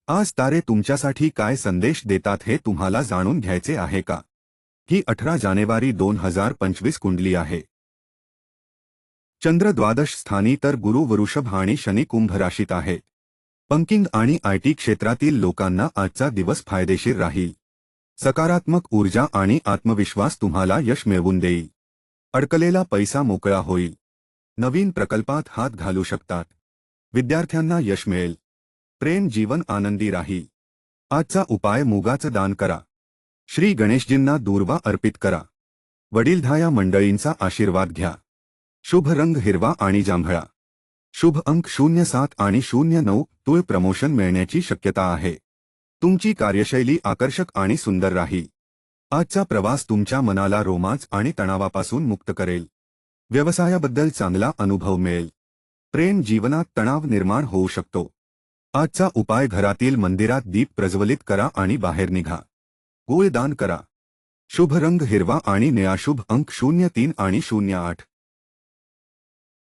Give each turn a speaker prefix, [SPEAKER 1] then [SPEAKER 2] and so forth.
[SPEAKER 1] आज तारे तुमच्यासाठी काय संदेश देतात हे तुम्हाला जाणून घ्यायचे आहे का? ही 18 जानेवारी 2025 कुंडली आहे. चंद्र द्वादश स्थानी तर गुरु वृषभ आणि शनी कुंभ राशीत आहे. बँकिंग आणि आयटी क्षेत्रातील लोकांना आजचा दिवस फायदेशीर राहील. सकारात्मक ऊर्जा आणि आत्मविश्वास तुम्हाला यश मिळवून देईल. अडकलेला पैसा मोकळा होईल. नवीन प्रकल्पात हात घालू शकतात. विद्यार्थ्यांना यश मिळेल. प्रेम जीवन आनंदी राहील. आजचा उपाय मुगाचं दान करा. श्री गणेशजींना दूर्वा अर्पित करा. वडीलधाया मंडळींचा आशीर्वाद घ्या. शुभ रंग हिरवा आणि जांभळा. शुभ अंक 07 आणि 09. तुळ प्रमोशन मिळण्याची शक्यता आहे. तुमची कार्यशैली आकर्षक आणि सुंदर राहील. आजचा प्रवास तुमच्या मनाला रोमांच आणि तणावापासून मुक्त करेल. व्यवसायाबद्दल चांगला अनुभव मिळेल. प्रेम जीवनात तणाव निर्माण होऊ शकतो. आजचा उपाय घरातील मंदिरात दीप प्रज्वलित करा आणि बाहेर निघा. गूळ दान करा. शुभ रंग हिरवा आणि निळा. शुभ अंक 03 आणि 08.